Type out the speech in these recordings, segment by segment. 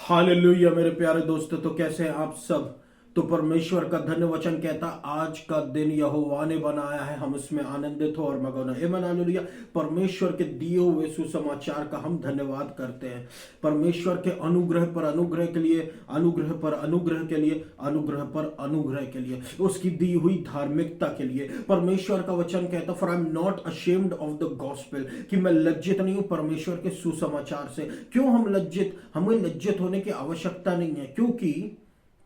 Hallelujah मेरे प्यारे दोस्तों, तो कैसे हैं आप सब। तो परमेश्वर का धन्य वचन कहता, आज का दिन यहोवा ने बनाया है, हम इसमें आनंदित हो और मगन हो। आमीन हालेलुया। परमेश्वर के दिए हुए सुसमाचार का हम धन्यवाद करते हैं। परमेश्वर के अनुग्रह पर अनुग्रह के लिए, अनुग्रह पर अनुग्रह के लिए, अनुग्रह पर अनुग्रह के लिए, उसकी दी हुई धार्मिकता के लिए। परमेश्वर का वचन कहता, for I am not ashamed of the gospel, कि मैं लज्जित नहीं हूं परमेश्वर के सुसमाचार से। क्यों हम लज्जित, हमें लज्जित होने की आवश्यकता नहीं है, क्योंकि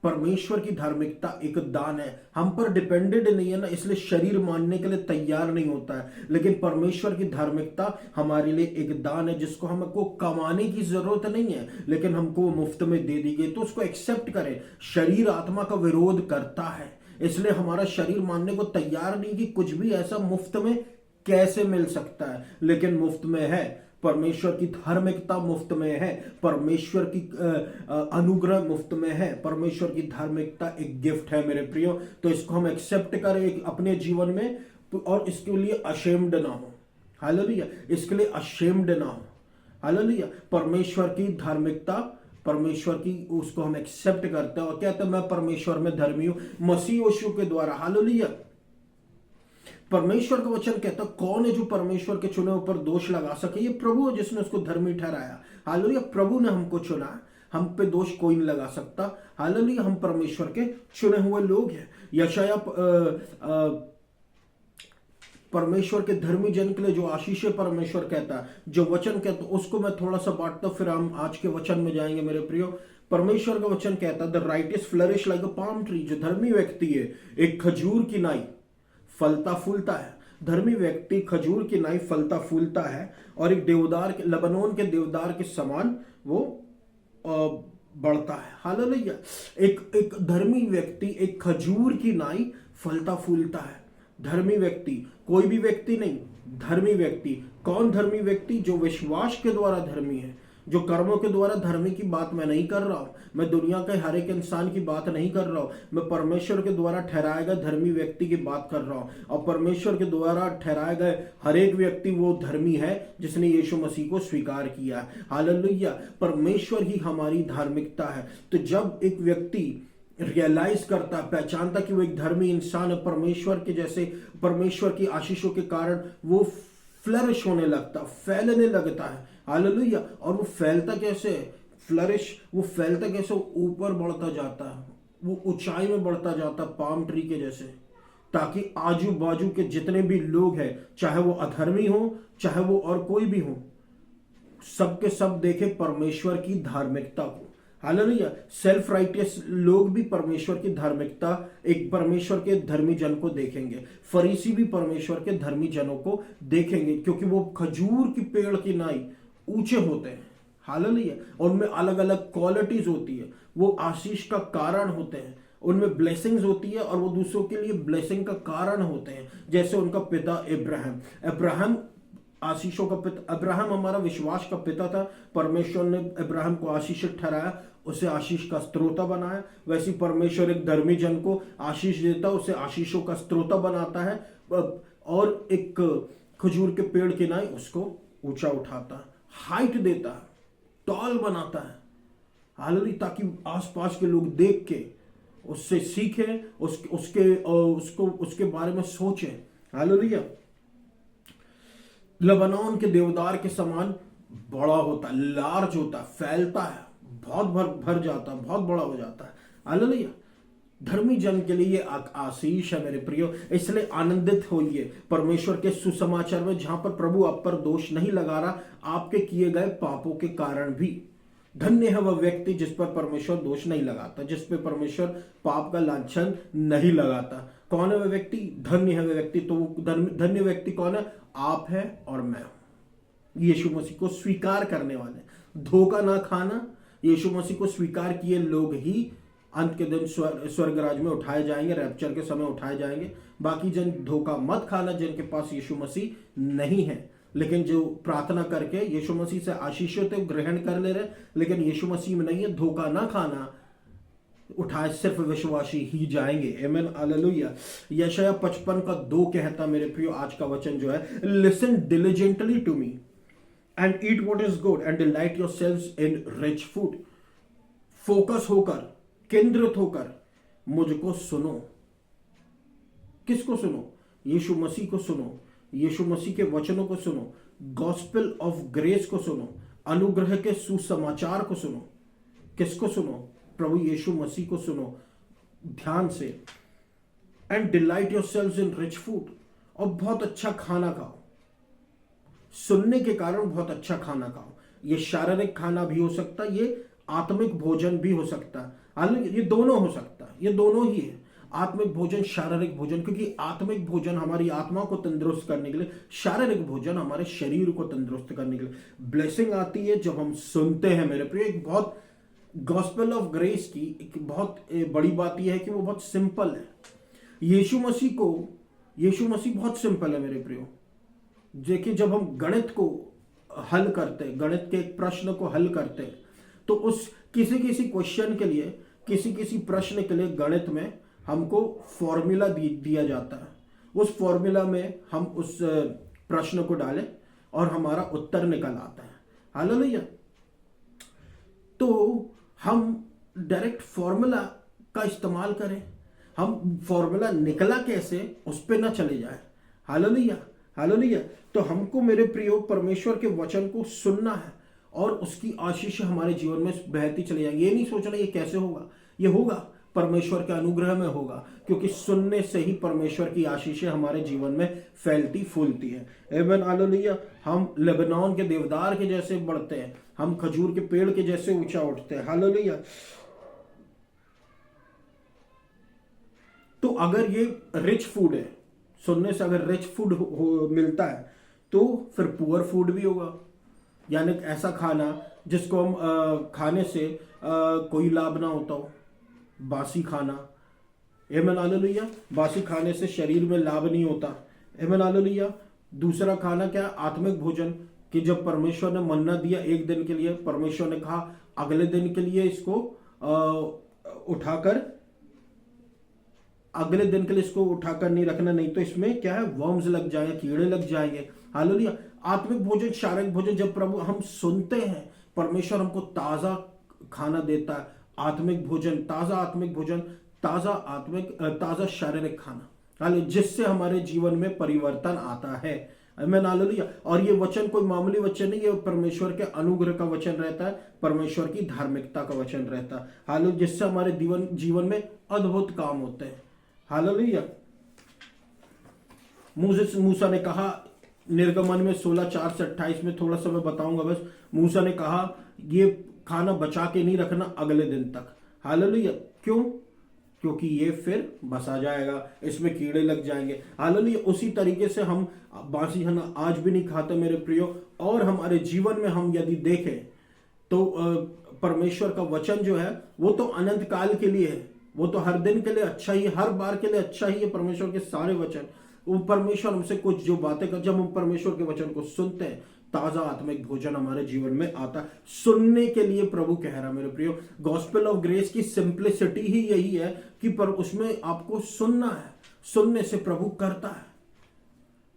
परमेश्वर की धार्मिकता एक दान है, हम पर डिपेंडेंट नहीं है ना, इसलिए शरीर मानने के लिए तैयार नहीं होता है। लेकिन परमेश्वर की धार्मिकता हमारे लिए एक दान है, जिसको हमको कमाने की जरूरत नहीं है, लेकिन हमको वो मुफ्त में दे दी गई, तो उसको एक्सेप्ट करें। शरीर आत्मा का विरोध करता है, इसलिए हमारा शरीर मानने को तैयार नहीं कि कुछ भी ऐसा मुफ्त में कैसे मिल सकता है, लेकिन मुफ्त में है। परमेश्वर की धार्मिकता मुफ्त में है, परमेश्वर की अनुग्रह मुफ्त में है, परमेश्वर की धार्मिकता एक गिफ्ट है मेरे प्रियो। तो इसको हम एक्सेप्ट करें अपने जीवन में, और इसके लिए अशेम्ड ना हो। हालेलुया। इसके लिए अशेम्ड ना हो। हालेलुया। परमेश्वर की धार्मिकता, परमेश्वर की, उसको हम एक्सेप्ट करते हैं और कहते हैं मैं परमेश्वर में धर्मी हूं मसीह यीशु के द्वारा। हालेलुया। परमेश्वर का वचन कहता, कौन है जो परमेश्वर के चुने ऊपर दोष लगा सके? ये प्रभु है जिसने उसको धर्मी ठहराया। हालेलुया। प्रभु ने हमको चुना, हम पे दोष कोई नहीं लगा सकता। हालेलुया। हम परमेश्वर के चुने हुए लोग हैं। यशाया परमेश्वर के धर्मी जन के लिए जो आशीष है, परमेश्वर कहता है, जो वचन कहता, उसको मैं थोड़ा सा बांटता, फिर हम आज के वचन में जाएंगे मेरे प्रियो। परमेश्वर का वचन कहता, the righteous flourish like a palm tree, जो धर्मी व्यक्ति है एक खजूर की नाई फलता फूलता है। धर्मी व्यक्ति खजूर की नाई फलता फूलता है, और एक देवदार के, लबनोन के देवदार के समान वो बढ़ता है। हालेलुया। एक धर्मी व्यक्ति एक खजूर की नाई फलता फूलता है। धर्मी व्यक्ति, कोई भी व्यक्ति नहीं, धर्मी व्यक्ति। कौन धर्मी व्यक्ति? जो विश्वास के द्वारा धर्मी है, जो कर्मों के द्वारा धर्मी की बात मैं नहीं कर रहा हूं, मैं दुनिया के हर एक इंसान की बात नहीं कर रहा हूं, मैं परमेश्वर के द्वारा ठहराए गए धर्मी व्यक्ति की बात कर रहा हूं। और परमेश्वर के द्वारा ठहराए गए हर एक व्यक्ति वो धर्मी है जिसने यीशु मसीह को स्वीकार किया है। हालेलुया। परमेश्वर ही हमारी धार्मिकता है। तो जब एक व्यक्ति रियलाइज करता, पहचानता कि वो एक धर्मी इंसान है, परमेश्वर के जैसे, परमेश्वर की आशीषों के कारण वो फ्लरिश होने लगता, फैलने लगता है। हालेलुया। और वो फैलता कैसे? फ्लरिश, वो फैलता कैसे? ऊपर बढ़ता जाता है, वो ऊंचाई में बढ़ता जाता, पाम ट्री के जैसे, ताकि आजू बाजू के जितने भी लोग हैं, चाहे वो अधर्मी हो, चाहे वो और कोई भी हो, सबके सब देखे परमेश्वर की धार्मिकता को। हालेलुया। सेल्फ राइटियस लोग भी परमेश्वर की धार्मिकता, एक परमेश्वर के धर्मी जन को देखेंगे। फरीसी भी परमेश्वर के धर्मी जनों को देखेंगे, क्योंकि वो खजूर की पेड़ की नाई ऊंचे होते हैं। हालेलुया। उनमें अलग अलग क्वालिटीज होती है, वो आशीष का कारण होते हैं, उनमें ब्लेसिंग्स होती है, और वो दूसरों के लिए ब्लेसिंग का कारण होते हैं। जैसे उनका पिता अब्राहम, अब्राहम आशीषों का पिता, अब्राहम हमारा विश्वास का पिता था। परमेश्वर ने अब्राहम को आशीष ठहराया, उसे आशीष का स्त्रोता बनाया। वैसे परमेश्वर एक धर्मी जन को आशीष देता, उसे आशीषों का स्त्रोता बनाता है, और एक खजूर के पेड़ की नाई उसको ऊंचा उठाता है, हाइट देता है, टॉल बनाता है। हालेलुया। ताकि आसपास के लोग देख के उससे सीखें, उसके बारे में सोचें। हालेलुया। लबनान के देवदार के समान बड़ा होता है, लार्ज होता है, फैलता है, बहुत भर जाता है, बहुत बड़ा हो जाता है। हालेलुया। धर्मी जन के लिए आशीष है मेरे प्रियो। इसलिए आनंदित होइए परमेश्वर के सुसमाचार में, जहां पर प्रभु आप पर दोष नहीं लगा रहा, आपके किए गए पापों के कारण भी। धन्य है वह व्यक्ति जिस पर परमेश्वर दोष नहीं लगाता, जिस पर परमेश्वर पाप का लांछन नहीं लगाता। कौन है वह व्यक्ति? धन्य है वह व्यक्ति। तो धन्य व्यक्ति कौन है? आप है और मैं हूं। यीशु मसीह को स्वीकार करने वाले, धोखा ना खाना, यीशु मसीह को स्वीकार किए लोग ही अंत के दिन स्वर्ग राज में उठाए जाएंगे, रैप्चर के समय उठाए जाएंगे। बाकी जन धोखा मत खाना, जिनके पास यीशु मसीह नहीं है, लेकिन जो प्रार्थना करके यीशु मसीह से आशीषों को ग्रहण कर ले रहे, लेकिन यीशु मसीह में नहीं है, धोखा ना खाना, उठाए सिर्फ विश्वासी ही जाएंगे। आमीन हालेलुया। यशाया 55:2 कहता मेरे प्रियो, आज का वचन जो है, listen diligently to me and eat what is good and delight yourselves in rich food. Focus होकर, केंद्रित होकर मुझको सुनो। किसको सुनो? यीशु मसीह को सुनो, यीशु मसीह के वचनों को सुनो, गॉस्पेल ऑफ ग्रेस को सुनो, अनुग्रह के सुसमाचार को सुनो। किसको सुनो? प्रभु यीशु मसीह को सुनो ध्यान से। And delight yourselves in rich food, और बहुत अच्छा खाना खाओ। सुनने के कारण बहुत अच्छा खाना खाओ। ये शारीरिक खाना भी हो सकता है, ये आत्मिक भोजन भी हो सकता है। हालांकि ये दोनों हो सकता है, ये दोनों ही है, आत्मिक भोजन, शारीरिक भोजन। क्योंकि आत्मिक भोजन हमारी आत्मा को तंदुरुस्त करने के लिए, शारीरिक भोजन हमारे शरीर को तंदुरुस्त करने के लिए। ब्लेसिंग आती है जब हम सुनते हैं मेरे प्रिय। एक बहुत गॉस्पेल ऑफ ग्रेस की एक बहुत बड़ी बात यह है कि वो बहुत सिंपल है। यीशु मसीह बहुत सिंपल है मेरे प्रियो। देखिए, जब हम गणित को हल करते हैं, गणित के एक प्रश्न को हल करते हैं, तो उस किसी क्वेश्चन के लिए, किसी प्रश्न के लिए गणित में हमको फॉर्मूला दिया जाता है। उस फॉर्मूला में हम उस प्रश्न को डालें और हमारा उत्तर निकल आता है। हालेलुया। तो हम डायरेक्ट फॉर्मूला का इस्तेमाल करें। हम फॉर्मूला निकला कैसे उस पे ना चले जाए। Hallelujah, hallelujah. तो हमको मेरे प्रियो परमेश्वर के वचन को सुनना है और उसकी आशीष हमारे जीवन में बहती चली जाएगी। ये नहीं सोचना ये कैसे होगा, ये होगा परमेश्वर के अनुग्रह में होगा, क्योंकि सुनने से ही परमेश्वर की आशीषें हमारे जीवन में फैलती फूलती है। आमीन, हालेलुया। हम लेबनान के देवदार के जैसे बढ़ते हैं, हम खजूर के पेड़ के जैसे ऊंचा उठते हैं। हालेलुया। तो अगर ये रिच फूड है, सुनने से अगर रिच फूड मिलता है, तो फिर पुअर फूड भी होगा। यानी ऐसा खाना जिसको हम खाने से कोई लाभ ना होता हो, बासी खाना। आमीन, हालेलुया। बासी खाने से शरीर में लाभ नहीं होता। आमीन, हालेलुया। दूसरा खाना क्या? आत्मिक भोजन, कि जब परमेश्वर ने मन्ना दिया एक दिन के लिए, परमेश्वर ने कहा अगले दिन के लिए इसको उठाकर नहीं रखना, नहीं तो इसमें क्या है, वर्म्स लग जाएंगे, कीड़े लग जाएंगे। हालेलुया। आत्मिक भोजन, शारीरिक भोजन, जब प्रभु हम सुनते हैं, परमेश्वर हमको ताजा खाना देता है। आत्मिक भोजन, ताजा आत्मिक भोजन, ताजा शारीरिक खाना, हालेलुया, जिससे हमारे जीवन में परिवर्तन आता है। आमीन, हालेलुया। और ये वचन कोई मामूली वचन नहीं, ये परमेश्वर के अनुग्रह का वचन रहता है, परमेश्वर की धार्मिकता का वचन रहता है। हालेलुया, जिससे हमारे जीवन में अद्भुत काम होते हैं। हालेलुया। मूसा ने कहा, निर्गमन में 16:4 से 28 में, थोड़ा सा मैं बताऊंगा बस। मूसा ने कहा ये खाना बचा के नहीं रखना अगले दिन तक। हालेलुया। क्यों? क्योंकि ये फिर बसा जाएगा, इसमें कीड़े लग जाएंगे। हालेलुया। उसी तरीके से हम बासी खाना आज भी नहीं खाते मेरे प्रियो। और हमारे जीवन में हम यदि देखें तो परमेश्वर का वचन जो है वो तो अनंत काल के लिए है, वो तो हर दिन के लिए अच्छा ही, हर बार के लिए अच्छा ही है। परमेश्वर के सारे वचन, वो परमेश्वर हमसे कुछ जो बातें कर, जब हम परमेश्वर के वचन को सुनते हैं, ताजा आत्मिक भोजन हमारे जीवन में आता है। सुनने के लिए प्रभु कह रहा है मेरे प्रियो, गॉस्पेल ऑफ ग्रेस की सिंप्लिसिटी ही यही है कि पर उसमें आपको सुनना है, सुनने से प्रभु करता है।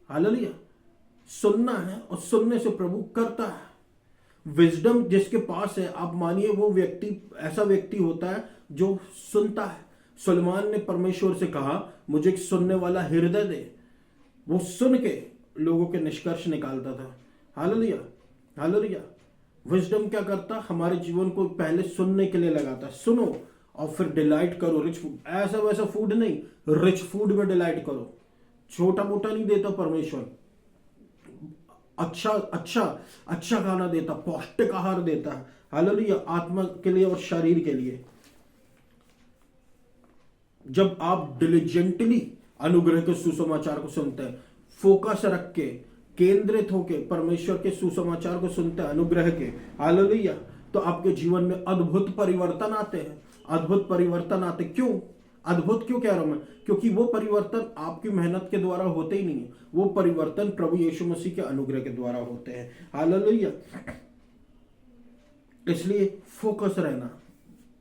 हालेलुया। सुनना है और सुनने से प्रभु करता है। विजडम जिसके पास है, आप मानिए वो व्यक्ति ऐसा व्यक्ति होता है जो सुनता है। सुलेमान ने परमेश्वर से कहा मुझे एक सुनने वाला हृदय दे। वो सुन के लोगों के निष्कर्ष निकालता था। Hallelujah, hallelujah. विजडम क्या करता? हमारे जीवन को पहले सुनने के लिए लगाता। सुनो और फिर डिलाइट करो। रिच फूड, ऐसा वैसा फूड नहीं, रिच फूड में डिलाइट करो। छोटा मोटा नहीं देता परमेश्वर, अच्छा खाना देता, पौष्टिक आहार देता है। हालेलुया। आत्मा के लिए और शरीर के लिए। जब आप डिलिजेंटली अनुग्रह के सुसमाचार को सुनते हैं, फोकस रख के, केंद्रित होके परमेश्वर के सुसमाचार को सुनते हैं, अनुग्रह के, हालेलुया, तो आपके जीवन में अद्भुत परिवर्तन आते हैं। अद्भुत परिवर्तन आते। क्यों अद्भुत क्यों कह रहा हूं मैं? क्योंकि वो परिवर्तन आपकी मेहनत के द्वारा होते ही नहीं है, वो परिवर्तन प्रभु यीशु मसीह के अनुग्रह के द्वारा होते हैं। हालेलुया। इसलिए फोकस रहना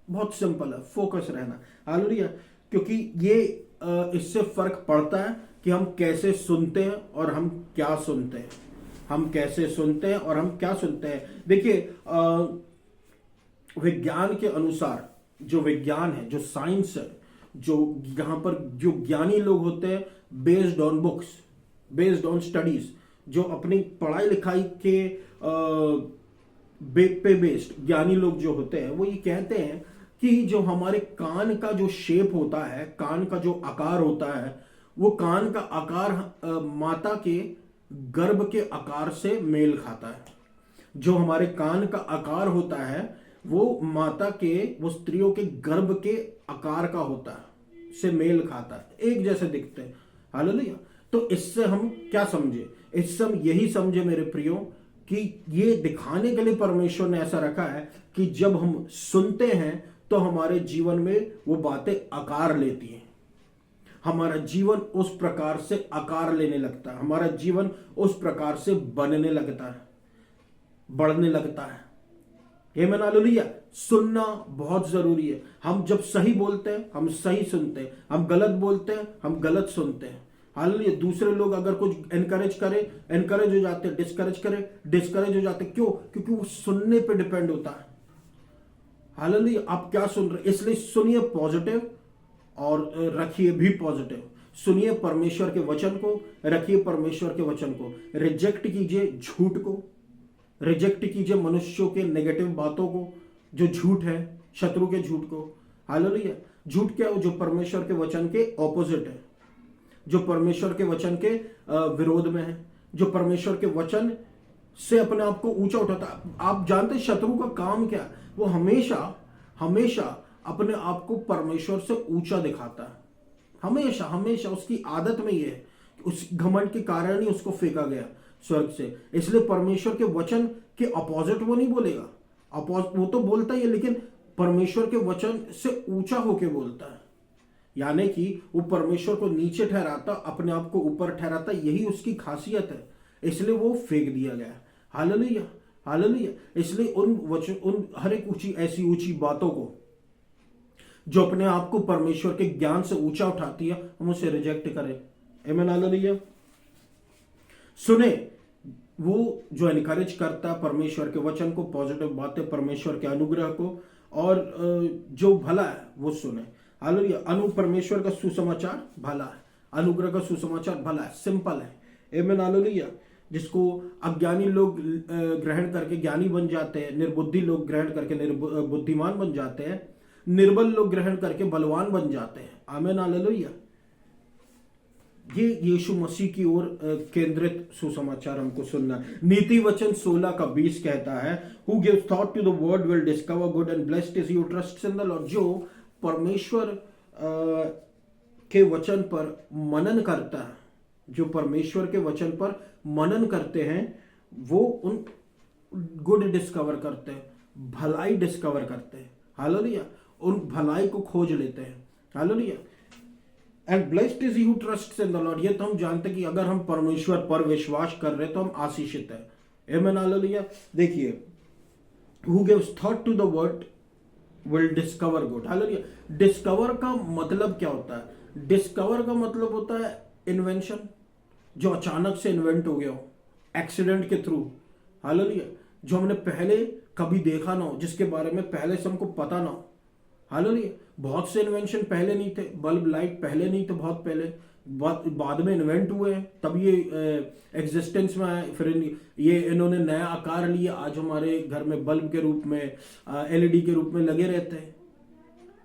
बहुत सिंपल है, फोकस रहना। हालेलुया। क्योंकि ये इससे फर्क पड़ता है कि हम कैसे सुनते हैं और हम क्या सुनते हैं। हम कैसे सुनते हैं और हम क्या सुनते हैं। देखिए, विज्ञान के अनुसार, जो विज्ञान है, जो साइंस है, जो यहाँ पर जो ज्ञानी लोग होते हैं, based on books, based on studies, जो अपनी पढ़ाई लिखाई के पे बेस्ड ज्ञानी लोग जो होते हैं, वो ये कहते हैं कि जो हमारे कान का जो शेप होता है, कान का जो आकार होता है, वो कान का आकार माता के गर्भ के आकार से मेल खाता है। जो हमारे कान का आकार होता है वो माता के, वो स्त्रियों के गर्भ के आकार का होता है, से मेल खाता है, एक जैसे दिखते हैं। हालेलुया। तो इससे हम क्या समझे? इससे हम यही समझे मेरे प्रियो कि ये दिखाने के लिए परमेश्वर ने ऐसा रखा है कि जब हम सुनते हैं तो हमारे जीवन में वो बातें आकार लेती हैं, हमारा जीवन उस प्रकार से आकार लेने लगता है, हमारा जीवन उस प्रकार से बनने लगता है, बढ़ने लगता है। आमीन, हालेलुया। सुनना बहुत जरूरी है। हम जब सही बोलते हैं हम सही सुनते हैं, हम गलत बोलते हैं हम गलत सुनते हैं। हालेलुया। दूसरे लोग अगर कुछ एनकरेज करे, एनकरेज हो जाते हैं, डिस्करेज करे, डिस्करेज हो जाते हैं। क्यों? क्योंकि वो सुनने पे डिपेंड होता है। हालेलुया। आप क्या सुन रहे, इसलिए सुनिए पॉजिटिव और रखिए भी पॉजिटिव। सुनिए परमेश्वर के वचन को, रखिए परमेश्वर के वचन को। रिजेक्ट कीजिए झूठ को, रिजेक्ट कीजिए मनुष्यों के नेगेटिव बातों को, जो झूठ है, शत्रु के झूठ को। हालेलुया। झूठ क्या है? जो परमेश्वर के वचन के ऑपोजिट है, जो परमेश्वर के वचन के विरोध में है, जो परमेश्वर के वचन से अपने आप को ऊंचा उठाता है। आप जानते हैं शत्रु का काम क्या है? वो हमेशा हमेशा अपने आप को परमेश्वर से ऊंचा दिखाता है। हमेशा हमेशा उसकी आदत में ये है, उस घमंड के कारण ही उसको फेंका गया स्वर्ग से। इसलिए परमेश्वर के वचन के अपोजिट वो नहीं बोलेगा, वो तो बोलता ही है, लेकिन परमेश्वर के वचन से ऊंचा होके बोलता है। यानी कि वो परमेश्वर को नीचे ठहराता, अपने आप को ऊपर ठहराता। यही उसकी खासियत है, इसलिए वो फेंक दिया गया। Hallelujah, hallelujah. इसलिए उन हर एक ऊंची, ऐसी ऊंची बातों को जो अपने आप को परमेश्वर के ज्ञान से ऊंचा उठाती है, हम उसे रिजेक्ट करें। आमीन, हालेलुया। सुने वो जो एनकरेज करता है परमेश्वर के वचन को, पॉजिटिव बातें, परमेश्वर के अनुग्रह को, और जो भला है वो सुने। हालेलुया। परमेश्वर का सुसमाचार भला है, अनुग्रह का सुसमाचार भला है, सिंपल है। आमीन, हालेलुया। जिसको अज्ञानी लोग ग्रहण करके ज्ञानी बन जाते हैं, निर्बुद्धि लोग ग्रहण करके बुद्धिमान बन जाते हैं, निर्बल लोग ग्रहण करके बलवान बन जाते हैं। आमीन, हालेलुया। ये यीशु मसीह की ओर केंद्रित सुसमाचार हमको सुनना है। नीति वचन 16:20 कहता है, who gives thought to the word will discover good and blessed is who trusts in the Lord. जो परमेश्वर के वचन पर मनन करता है, जो परमेश्वर के वचन पर मनन करते हैं, वो उन गुड डिस्कवर करते हैं, भलाई डिस्कवर करते हैं। हालेलुया। उन भलाई को खोज लेते हैं। Hallelujah. And blessed is he who trusts in the Lord. ये तो हम जानते हैं कि अगर हम परमेश्वर पर विश्वास कर रहे हैं तो हम आशीषित है। आमीन, हालेलुया। देखिए, who gives thought to the word will discover good. हालेलुया। डिस्कवर का मतलब क्या होता है? डिस्कवर का मतलब होता है इन्वेंशन, जो अचानक से इन्वेंट हो गया हो, एक्सीडेंट के थ्रू। हालेलुया। जो हमने पहले कभी देखा ना हो, जिसके बारे में पहले से हमको पता ना हो। हालेलुया। बहुत से इन्वेंशन पहले नहीं थे, बल्ब लाइट पहले नहीं थे, बहुत पहले, बाद में इन्वेंट हुए हैं, तब ये एग्जिस्टेंस में आए। फिर ये इन्होंने नया आकार लिया, आज हमारे घर में बल्ब के रूप में, एलईडी के रूप में लगे रहते हैं।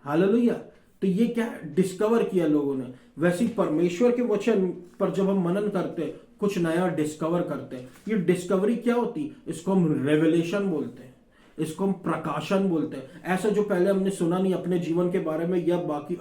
हालेलुया। तो ये क्या डिस्कवर किया लोगों ने। वैसे परमेश्वर के वचन पर जब हम मनन करते हैं, कुछ नया डिस्कवर करते हैं। ये डिस्कवरी क्या होती? इसको हम रेवलेशन बोलते हैं, इसको हम प्रकाशन बोलते हैं। ऐसा जो पहले हमने सुना नहीं अपने जीवन के बारे में, या बाकी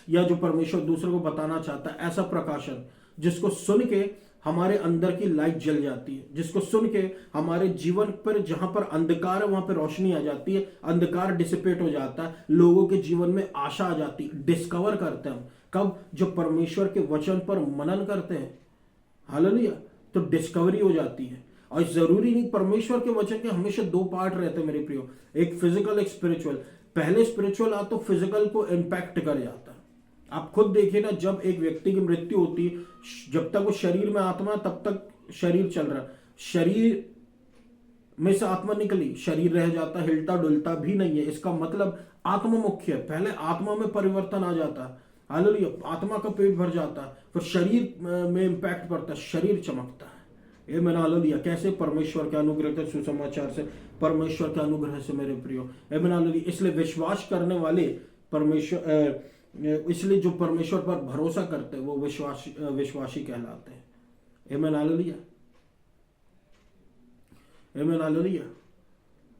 या जो परमेश्वर दूसरों को बताना चाहता है, ऐसा प्रकाशन जिसको सुन के हमारे अंदर की लाइट जल जाती है, जिसको सुन के हमारे जीवन पर, जहां पर अंधकार है वहां पर रोशनी आ जाती है, अंधकार डिसिपेट हो जाता है, लोगों के जीवन में आशा आ जाती है। डिस्कवर करते हैं हम कब? जब परमेश्वर के वचन पर मनन करते हैं। हालेलुया। तो डिस्कवरी हो जाती है। और जरूरी नहीं, परमेश्वर के वचन के हमेशा दो पार्ट रहते हैं मेरे प्रियो, एक फिजिकल, एक स्पिरिचुअल। पहले स्पिरिचुअल आ तो फिजिकल को इंपैक्ट कर जाता है। आप खुद देखिए ना, जब एक व्यक्ति की मृत्यु होती है, जब तक वो शरीर में आत्मा, तब तक शरीर चल रहा है। शरीर में से आत्मा निकली, शरीर रह जाता, हिलता डुलता भी नहीं है। इसका मतलब आत्मा मुख्य है, पहले आत्मा में परिवर्तन आ जाता है। हालेलुया, आत्मा का पेट भर जाता है, फिर शरीर में इंपैक्ट पड़ता है, शरीर चमकता है। आमीन हालेलुया। कैसे? परमेश्वर के अनुग्रह के सुसमाचार से, परमेश्वर के अनुग्रह से मेरे प्रियो। आमीन हालेलुया। इसलिए विश्वास करने वाले परमेश्वर, इसलिए जो परमेश्वर पर भरोसा करते हैं वो विश्वासी कहलाते हैं। आमीन हालेलुया। आमीन हालेलुया।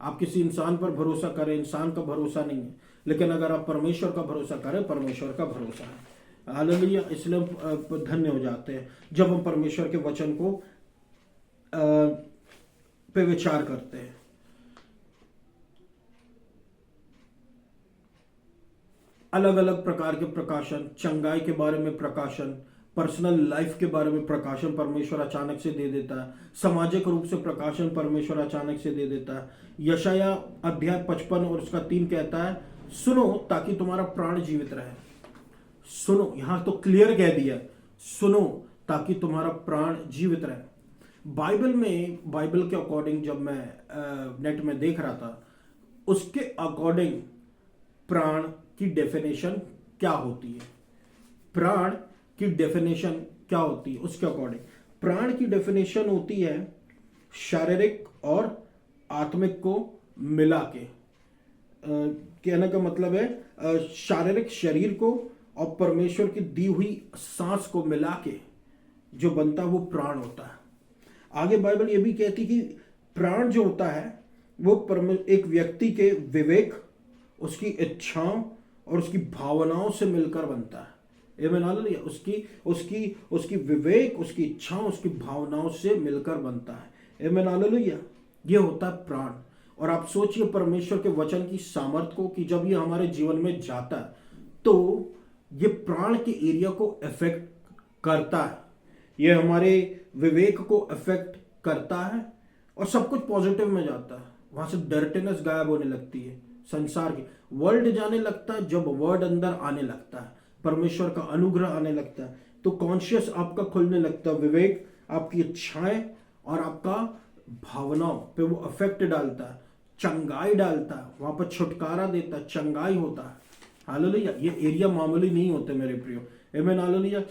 आप किसी इंसान पर भरोसा करें, इंसान का भरोसा नहीं है, लेकिन अगर आप परमेश्वर का भरोसा करें, परमेश्वर का भरोसा है। हालेलुया। इसलिए हम धन्य हो जाते हैं जब हम परमेश्वर के वचन को पे विचार करते हैं। अलग अलग प्रकार के प्रकाशन, चंगाई के बारे में प्रकाशन, पर्सनल लाइफ के बारे में प्रकाशन परमेश्वर अचानक से दे देता है। सामाजिक रूप से प्रकाशन परमेश्वर अचानक से दे देता है। यशाया अध्याय 55 और उसका 3 कहता है, सुनो ताकि तुम्हारा प्राण जीवित रहे। सुनो, यहां तो क्लियर कह दिया, सुनो ताकि तुम्हारा प्राण जीवित रहे। बाइबल के अकॉर्डिंग जब मैं नेट में देख रहा था, उसके अकॉर्डिंग प्राण की डेफिनेशन क्या होती है, प्राण की डेफिनेशन क्या होती है, उसके अकॉर्डिंग प्राण की डेफिनेशन होती है शारीरिक और आत्मिक को मिला के। कहने का मतलब है शारीरिक शरीर को और परमेश्वर की दी हुई सांस को मिला के जो बनता है वो प्राण होता है। आगे बाइबल ये भी कहती कि प्राण जो होता है वो एक व्यक्ति के विवेक, उसकी इच्छाओं और उसकी भावनाओं से मिलकर बनता है। आमीन हालेलुया। उसकी विवेक, उसकी इच्छाओं, उसकी भावनाओं से मिलकर बनता है। आमीन हालेलुया। ये होता है प्राण। और आप सोचिए परमेश्वर के वचन की सामर्थ्य को कि जब ये हमारे जीवन में जाता है तो ये प्राण के एरिया को अफेक्ट करता है, ये हमारे विवेक को अफेक्ट करता है और सब कुछ पॉजिटिव में जाता है। वहां से डर्टीनेस गायब होने लगती है, संसार की वर्ल्ड जाने लगता है। जब वर्ड अंदर आने लगता है, परमेश्वर का अनुग्रह आने लगता है, तो कॉन्शियस आपका खुलने लगता है, विवेक, आपकी इच्छाएं और आपका भावनाओं पे वो अफेक्ट डालता है, चंगाई डालता है, वहां पर छुटकारा देता है, चंगाई होता है। हालेलुया। ये एरिया मामूली नहीं होते मेरे प्रियो। आमीन हालेलुया।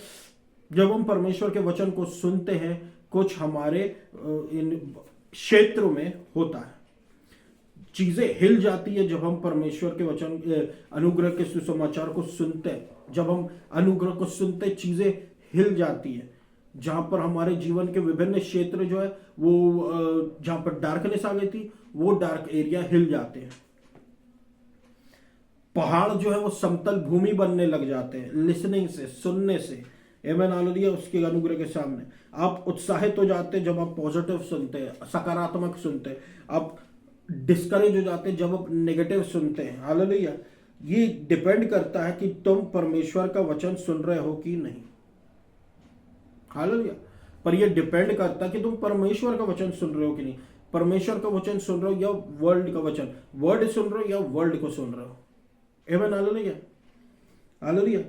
जब हम परमेश्वर के वचन को सुनते हैं, कुछ हमारे इन क्षेत्रों में होता है, चीजें हिल जाती है। जब हम परमेश्वर के वचन, अनुग्रह के सुसमाचार को सुनते हैं, जब हम अनुग्रह को सुनते, चीजें हिल जाती है। जहां पर हमारे जीवन के विभिन्न क्षेत्र जो है वो, जहां पर डार्कनेस आ गई थी, वो डार्क एरिया हिल जाते हैं। पहाड़ जो है वो समतल भूमि बनने लग जाते हैं लिसनिंग से, सुनने से। आमीन हालेलुया। उसके अनुग्रह के सामने आप उत्साहित हो जाते हैं जब आप पॉजिटिव सुनते हैं, सकारात्मक सुनते हैं। आप डिस्करेज हो जाते हैं जब आप नेगेटिव सुनते हैं। हालेलुया। ये डिपेंड करता है कि तुम परमेश्वर का वचन सुन रहे हो कि नहीं। हालेलुया। पर ये डिपेंड करता है कि तुम परमेश्वर का वचन सुन रहे हो कि नहीं। परमेश्वर का वचन सुन रहे हो या वर्ल्ड का वचन, वर्ड सुन रहे हो या वर्ल्ड को सुन रहे हो। आमीन हालेलुया। हालेलुया।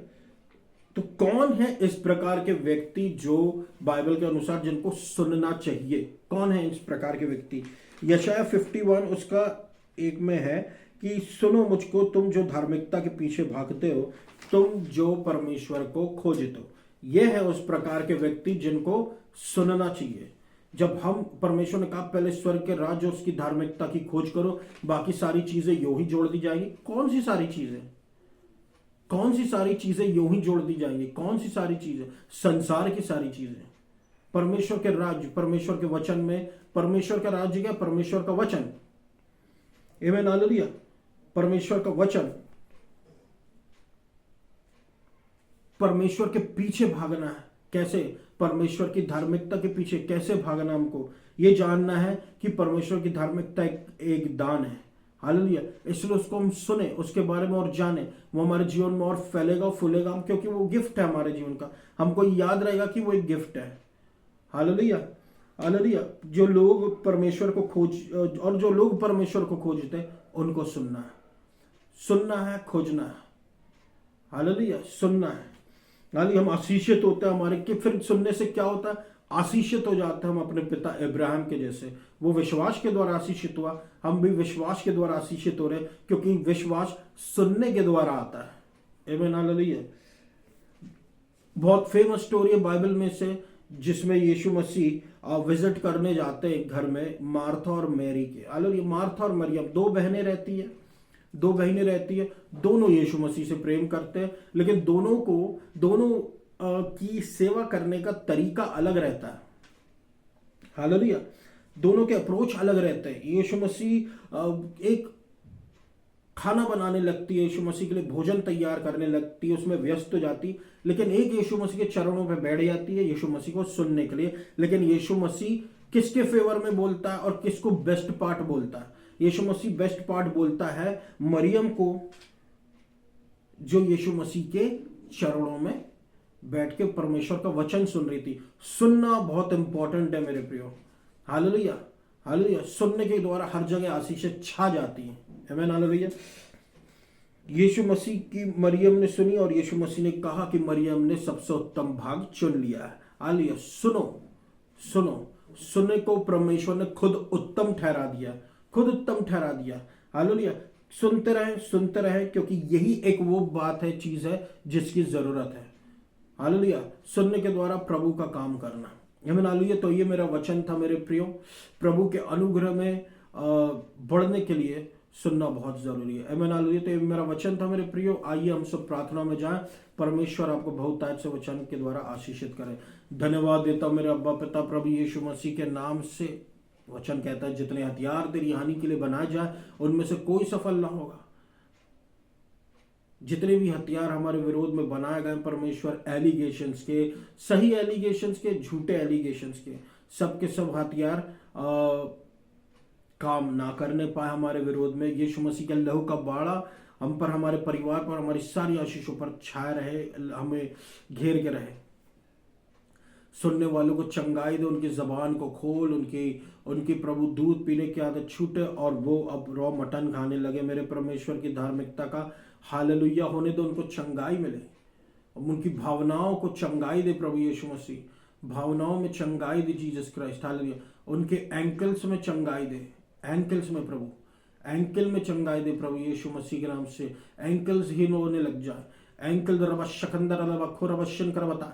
तो कौन है इस प्रकार के व्यक्ति जो बाइबल के अनुसार जिनको सुनना चाहिए? कौन है इस प्रकार के व्यक्ति? यशाया 51 उसका 1 में है कि सुनो मुझको तुम जो धार्मिकता के पीछे भागते हो, तुम जो परमेश्वर को खोजते हो। यह है उस प्रकार के व्यक्ति जिनको सुनना चाहिए। जब हम, परमेश्वर ने कहा पहले स्वर्ग के राज्य उसकी धार्मिकता की खोज करो, बाकी सारी चीजें यूं ही जोड़ दी जाएंगी। कौन सी सारी चीजें? कौन सी सारी चीजें यूं ही जोड़ दी जाएंगी? कौन सी सारी चीजें? संसार की सारी चीजें। परमेश्वर के राज्य, परमेश्वर के वचन में, परमेश्वर का राज्य क्या? परमेश्वर का वचन। आमीन हालेलुया। परमेश्वर का वचन, परमेश्वर के पीछे भागना है। कैसे? परमेश्वर की धार्मिकता के पीछे कैसे भागना? हमको ये जानना है कि परमेश्वर की धार्मिकता एक दान है। हालेलुया। इसलिए उसको हम सुने, उसके बारे में और जाने, वो हमारे जीवन में और फैलेगा, फूलेगा, क्योंकि वो गिफ्ट है हमारे जीवन का। हमको याद रहेगा कि वो एक गिफ्ट है। हालेलुया। हालेलुया। जो लोग परमेश्वर को और जो लोग परमेश्वर को खोजते हैं उनको सुनना है, सुनना है, खोजना है। हालेलुया। सुनना है। हालेलुया। हम आशीषित होते हैं हमारे कि फिर सुनने से क्या होता है? आशीषित हो जाते हैं हम अपने पिता इब्राहिम के जैसे। वो विश्वास के द्वारा आशीषित हुआ, हम भी विश्वास के द्वारा आशीषित हो रहे हैं, क्योंकि विश्वास सुनने के द्वारा आता है। आमीन हालेलुया। बहुत फेमस स्टोरी है बाइबल में से, जिसमें यीशु मसीह विजिट करने जाते हैं घर में मार्था और मैरी के। हालेलुया। मार्था और मरियम दो बहनें रहती है, दोनों यीशु मसीह से प्रेम करते हैं, लेकिन दोनों की सेवा करने का तरीका अलग रहता है। हालेलुया। दोनों के अप्रोच अलग रहते हैं। यीशु मसीह एक खाना बनाने लगती है, यीशु मसीह के लिए भोजन तैयार करने लगती है, उसमें व्यस्त हो जाती, लेकिन एक यीशु मसीह के चरणों पे बैठ जाती है यीशु मसीह को सुनने के लिए। लेकिन यीशु मसीह किसके फेवर में बोलता है और किसको बेस्ट पार्ट बोलता है? यीशु मसीह बेस्ट पार्ट बोलता है मरियम को, जो यीशु मसीह के चरणों में बैठ के परमेश्वर का वचन सुन रही थी। सुनना बहुत इंपॉर्टेंट है मेरे प्रियो। हालेलुया। हालेलुया। सुनने के द्वारा हर जगह आशीषें छा जाती हैं। आमीन हालेलुया। यीशु मसीह की मरियम ने सुनी और यीशु मसीह ने कहा कि मरियम ने सबसे उत्तम भाग चुन लिया है। हालेलुया। सुनो, सुनने को परमेश्वर ने खुद उत्तम ठहरा दिया। हालेलुया। सुनते रहे, क्योंकि यही एक वो बात है, चीज है जिसकी जरूरत है। हालेलुया। सुनने के द्वारा प्रभु का काम करना। आमीन हालेलुया। तो ये मेरा वचन था मेरे प्रियो। प्रभु के अनुग्रह में बढ़ने के लिए सुनना बहुत जरूरी है। आमीन हालेलुया। तो ये मेरा वचन था मेरे प्रियो। आइए हम सब प्रार्थना में जाएं। परमेश्वर आपको बहुतायत से वचन के द्वारा आशीषित करे। धन्यवाद देता हूं मेरे अब्बा पिता प्रभु यीशु मसीह के नाम से। वचन कहता है जितने हथियार तेरी हानि के लिए बनाए जाए उनमें से कोई सफल ना होगा। जितने भी हथियार हमारे विरोध में बनाए गए परमेश्वर, एलिगेशंस के, सही एलिगेशंस के, झूठे एलिगेशंस के, सबके सब हथियार काम ना करने पाए हमारे विरोध में। यीशु मसीह के लहू का बाड़ा हम पर, हमारे परिवार पर, हमारी सारी आशीषों पर छाया रहे, हमें घेर के रहे। सुनने वालों को चंगाई दे, उनकी जबान को खोल, उनकी प्रभु दूध पीने की आदत छूटे और वो अब रॉ मटन खाने लगे। मेरे परमेश्वर की धार्मिकता का हालेलुया होने दो, उनको चंगाई मिले। उनकी भावनाओं को चंगाई दे प्रभु यीशु मसीह, भावनाओं में चंगाई दे जीसस क्राइस्ट। हालेलुया। उनके एंकल्स में चंगाई दे, एंकल्स में प्रभु, एंकल में चंगाई दे प्रभु यीशु मसीह के नाम से। एंकल्स हीन होने लग जाए। एंकल रबा शकंदर रबा खुर बशन कर बता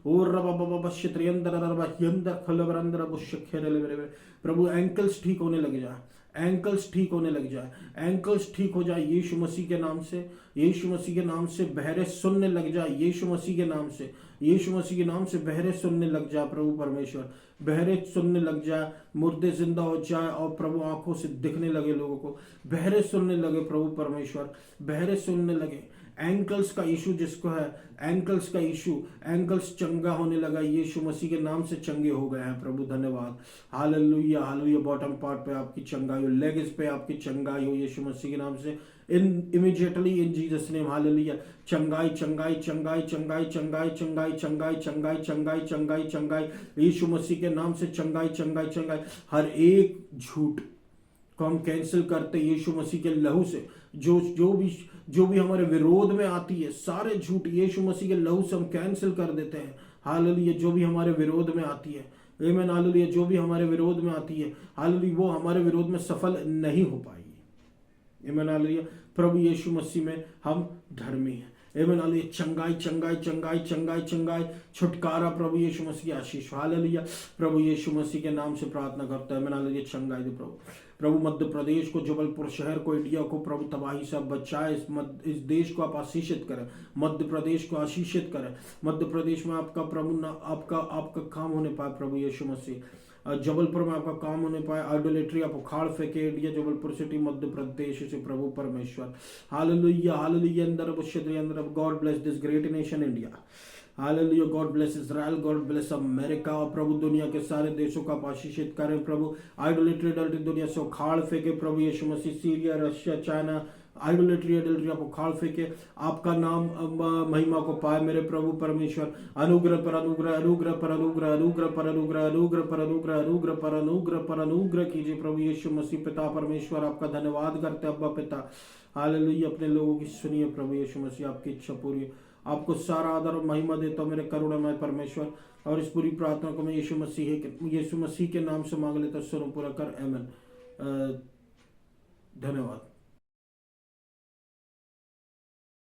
और रबा बाबा बश्यत्रियंदर रबा यंदर खलबरंदर बुशखेरे प्रभु एंकल्स ठीक होने लग जाए। एंकल्स ठीक होने लग जाए। एंकल्स ठीक हो जाए यीशु मसीह के नाम से। यीशु मसीह के नाम से बहरे सुनने लग जाए। यीशु मसीह के नाम से, यीशु मसीह के नाम से बहरे सुनने लग जाए प्रभु परमेश्वर। बहरे सुनने लग जाए, मुर्दे जिंदा हो जाए और प्रभु आंखों से दिखने लगे लोगों को। बहरे सुनने लगे प्रभु परमेश्वर, बहरे सुनने लगे। एंकल्स का इशू जिसको है, एंकल्स का इशू, एंकल्स चंगा होने लगा यीशु मसीह के नाम से, चंगे हो गए हैं प्रभु। धन्यवाद। हालेलुया। हालेलुया। बॉटम पार्ट पे आपकी चंगाई हो, लेग्स पे आपकी चंगाई हो यीशु मसीह के नाम से, immediately in Jesus name. Hallelujah. चंगाई चंगाई चंगाई चंगाई चंगाई चंगाई चंगाई चंगाई चंगाई चंगाई चंगाई यीशु मसीह के नाम से चंगाई चंगाई चंगाई। हर एक झूठ को हम कैंसिल करते यीशु मसीह के लहू से। जो भी हमारे विरोध में आती है, सारे झूठ यीशु मसीह के लहू से हम कैंसिल कर देते हैं। हालेलुया। जो भी हमारे विरोध में आती है, आमीन हालेलुया, जो भी हमारे विरोध में आती है, हालेलुया, वो हमारे विरोध में सफल नहीं हो पाएगी। आमीन हालेलुया। प्रभु यीशु मसीह में हम धर्मी हैं। आमीन हालेलुया। चंगाई चंगाई चंगाई चंगाई चंगाई, छुटकारा प्रभु यीशु मसीह की आशीष। हालेलुया। प्रभु यीशु मसीह के नाम से प्रार्थना करता है। आमीन हालेलुया। चंगाई दे प्रभु मध्य प्रदेश को, जबलपुर शहर को, इंडिया को प्रभु तबाही से बचाए। इस देश को आप आशीषित करें, मध्य प्रदेश को आशीषित करें। मध्य प्रदेश में आपका प्रभु आपका काम होने पाए प्रभु यीशु मसीह। जबलपुर में आपका काम होने पाए। आइडोलेट्री आप उखाड़ फेंके इंडिया, जबलपुर सिटी, मध्य प्रदेश से प्रभु परमेश्वर। हालेलुया। हालेलुया। अंदर God bless this great nation India. Hallelujah. God bless Israel, God bless America. और प्रभु दुनिया के सारे देशों का आशीषित करें प्रभु। आइडोलेट्री अडल्ट्री दुनिया से उखाड़ फेंके प्रभु Yeshu Masih. Syria, Russia, China, idolatry adultery आप उखाड़ फेंके। आपका नाम महिमा को पाए मेरे प्रभु परमेश्वर। अनुग्रह पर अनुग्रह, अनुग्रह पर अनुग्रह, अनुग्रह पर अनुग्रह, अनुग्रह पर अनुग्रह, अनुग्रह पर अनुग्रह पर अनुग्रह कीजिए प्रभु यीशु मसीह। पिता परमेश्वर आपका धन्यवाद करते अब्बा पिता। हालेलुया। अपने लोगों की सुनिए प्रभु यीशु मसीह, आपकी इच्छा पूरी आपको सारा आदर और महिमा देता हूँ मेरे करुणामय परमेश्वर। और इस पूरी प्रार्थना को मैं यीशु मसीह के नाम से मांग लेता हूँ, पूरा कर, आमीन। धन्यवाद।